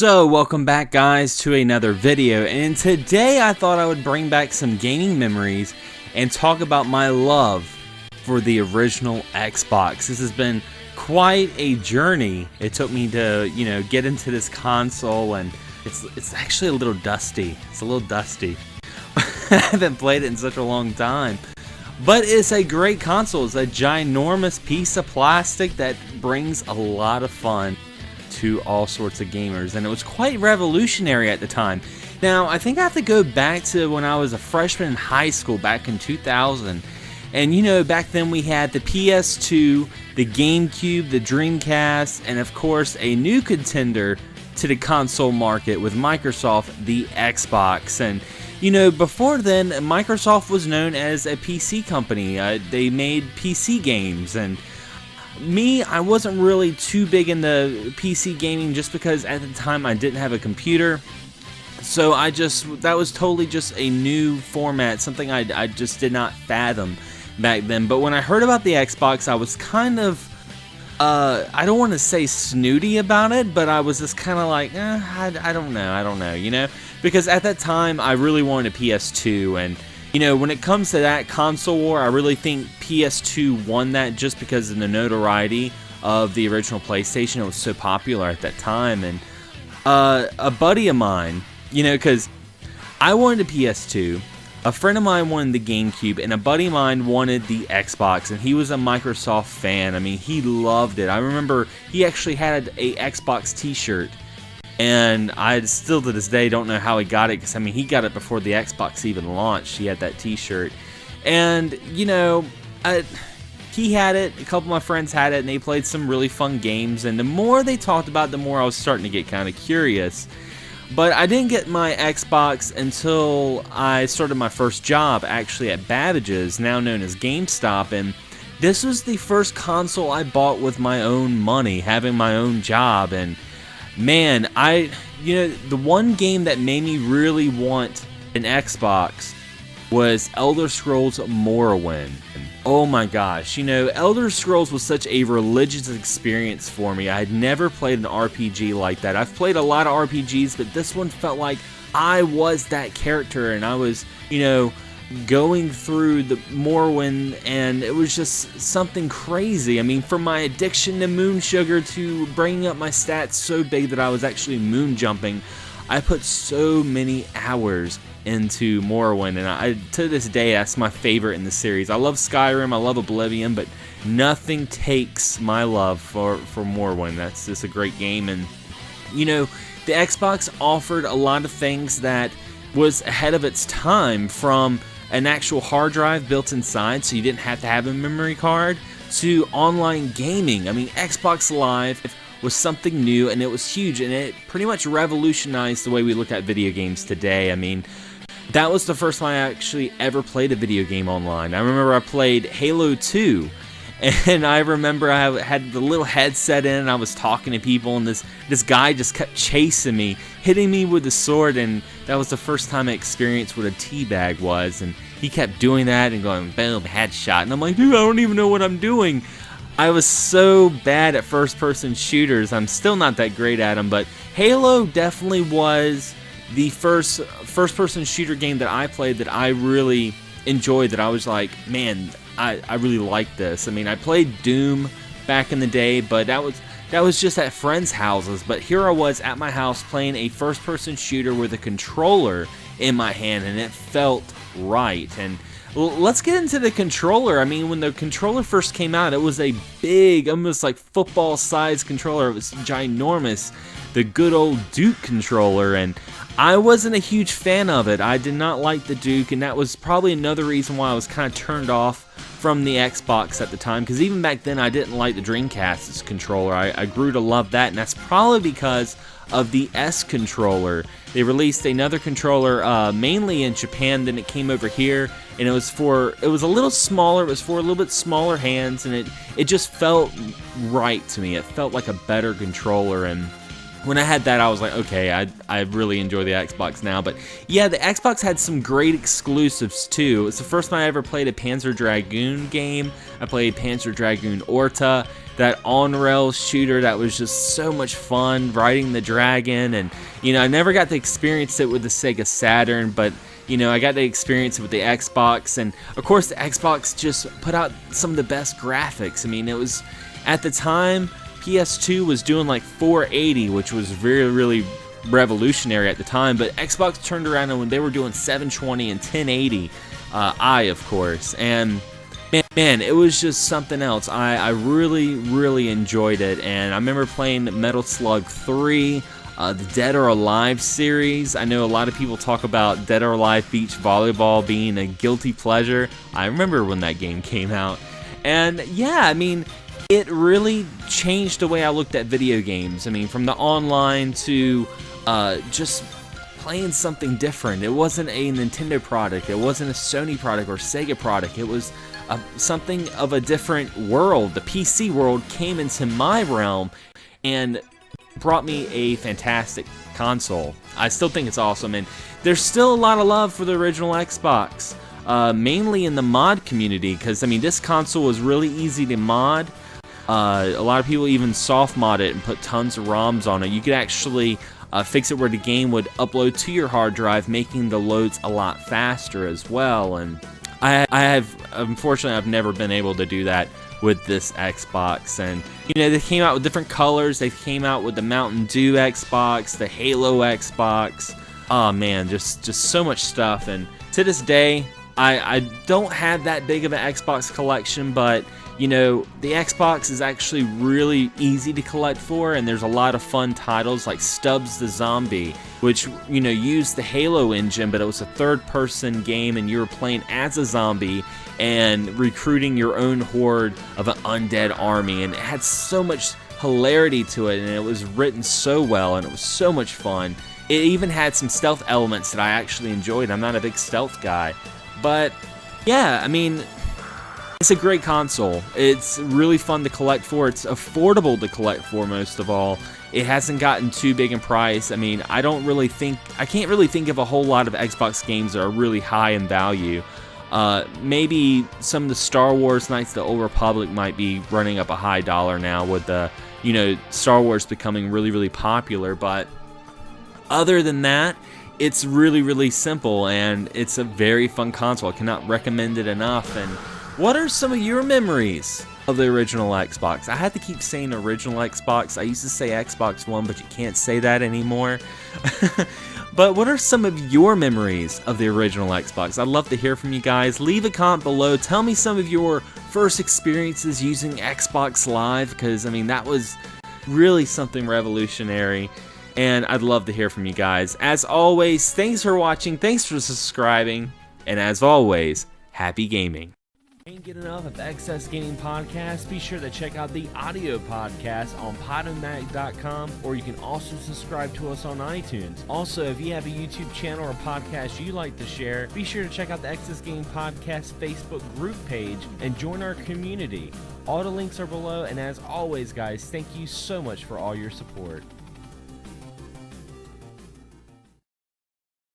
So welcome back guys to another video, and today I thought I would bring back some gaming memories and talk about my love for the original Xbox. This has been quite a journey. It took me to, get into this console, and it's actually a little dusty. It's a little dusty. I haven't played it in such a long time. But it's a great console. It's a ginormous piece of plastic that brings a lot of fun to all sorts of gamers, and it was quite revolutionary at the time. Now, I think I have to go back to when I was a freshman in high school back in 2000. And back then we had the PS2, the GameCube, the Dreamcast, and of course a new contender to the console market with Microsoft, the Xbox. And before then, Microsoft was known as a PC company. They made PC games, and I wasn't really too big into PC gaming just because at the time I didn't have a computer. So that was totally just a new format, something I just did not fathom back then. But when I heard about the Xbox, I was kind of, I don't want to say snooty about it, but I was just kind of like, I don't know, because at that time I really wanted a PS2, and when it comes to that console war, I really think PS2 won that just because of the notoriety of the original PlayStation. It was so popular at that time. And a buddy of mine, because I wanted a PS2, a friend of mine wanted the GameCube, and a buddy of mine wanted the Xbox, and he was a Microsoft fan. I mean, he loved it. I remember he actually had a Xbox t-shirt. And I still to this day don't know how he got it, because he got it before the Xbox even launched. He had that t-shirt. And, he had it, a couple of my friends had it, and they played some really fun games. And the more they talked about it, the more I was starting to get kind of curious. But I didn't get my Xbox until I started my first job, actually at Babbage's, now known as GameStop. And this was the first console I bought with my own money, having my own job. And man, the one game that made me really want an Xbox was Elder Scrolls Morrowind. Oh my gosh, Elder Scrolls was such a religious experience for me. I had never played an RPG like that. I've played a lot of RPGs, but this one felt like I was that character, and I was, going through the Morrowind, and it was just something crazy. From my addiction to moon sugar to bringing up my stats so big that I was actually moon jumping, I put so many hours into Morrowind, and to this day that's my favorite in the series. I love Skyrim, I love Oblivion, but nothing takes my love for Morrowind. That's just a great game. And the Xbox offered a lot of things that was ahead of its time, from an actual hard drive built inside so you didn't have to have a memory card, to online gaming. Xbox Live was something new, and it was huge, and it pretty much revolutionized the way we look at video games today. That was the first time I actually ever played a video game online. I remember I played Halo 2, and I remember I had the little headset in, and I was talking to people, and this guy just kept chasing me, hitting me with the sword, and that was the first time I experienced what a teabag was. And he kept doing that and going, boom, headshot. And I'm like, dude, I don't even know what I'm doing. I was so bad at first-person shooters. I'm still not that great at them, but Halo definitely was the first-person shooter game that I played that I really enjoyed, that I was like, man, I really like this. I played Doom back in the day, but that was just at friends' houses. But here I was at my house playing a first-person shooter with a controller in my hand, and it felt right. And let's get into the controller. When the controller first came out, it was a big, almost like football-sized controller. It was ginormous, the good old Duke controller, and I wasn't a huge fan of it. I did not like the Duke, and that was probably another reason why I was kind of turned off from the Xbox at the time, because even back then I didn't like the Dreamcast's controller. I grew to love that, and that's probably because of the S controller. They released another controller mainly in Japan, then it came over here, and it was a little smaller. It was for a little bit smaller hands, and it just felt right to me. It felt like a better controller, and when I had that, I was like, okay, I really enjoy the Xbox now. But yeah, the Xbox had some great exclusives too. It's the first time I ever played a Panzer Dragoon game. I played Panzer Dragoon Orta, that on-rail shooter that was just so much fun, riding the dragon. And I never got to experience it with the Sega Saturn, but I got to experience it with the Xbox. And of course the Xbox just put out some of the best graphics. I mean, it was, at the time, PS2 was doing like 480, which was really revolutionary at the time, but Xbox turned around and when they were doing 720 and 1080, of course, and man, it was just something else. I really enjoyed it, and I remember playing Metal Slug 3, the Dead or Alive series. I know a lot of people talk about Dead or Alive Beach Volleyball being a guilty pleasure. I remember when that game came out, and yeah, I mean, it really changed the way I looked at video games. I mean, from the online to just playing something different. It wasn't a Nintendo product. It wasn't a Sony product or Sega product. It was something of a different world. The PC world came into my realm and brought me a fantastic console. I still think it's awesome, and there's still a lot of love for the original Xbox, mainly in the mod community, because I mean, this console was really easy to mod. A lot of people even soft mod it and put tons of ROMs on it. You could actually fix it where the game would upload to your hard drive, making the loads a lot faster as well. And unfortunately, I've never been able to do that with this Xbox. And they came out with different colors. They came out with the Mountain Dew Xbox, the Halo Xbox. Oh man, just so much stuff. And to this day, I don't have that big of an Xbox collection, but the Xbox is actually really easy to collect for, and there's a lot of fun titles like Stubbs the Zombie, which used the Halo engine, but it was a third-person game, and you were playing as a zombie and recruiting your own horde of an undead army, and it had so much hilarity to it, and it was written so well, and it was so much fun. It even had some stealth elements that I actually enjoyed. I'm not a big stealth guy, but yeah, I mean, it's a great console. It's really fun to collect for. It's affordable to collect for, most of all. It hasn't gotten too big in price. I mean, I can't really think of a whole lot of Xbox games that are really high in value. Maybe some of the Star Wars Knights of the Old Republic might be running up a high dollar now with the, Star Wars becoming really popular. But other than that, it's really simple, and it's a very fun console. I cannot recommend it enough. And what are some of your memories of the original Xbox? I had to keep saying original Xbox. I used to say Xbox One, but you can't say that anymore. But what are some of your memories of the original Xbox? I'd love to hear from you guys. Leave a comment below. Tell me some of your first experiences using Xbox Live, because I mean, that was really something revolutionary, and I'd love to hear from you guys. As always, thanks for watching, thanks for subscribing, and as always, happy gaming. Can't get enough of XS Gaming Podcast? Be sure to check out the audio podcast on Podomatic.com, or you can also subscribe to us on iTunes. Also, if you have a YouTube channel or podcast you like to share, be sure to check out the XS Gaming Podcast Facebook group page and join our community. All the links are below, and as always, guys, thank you so much for all your support.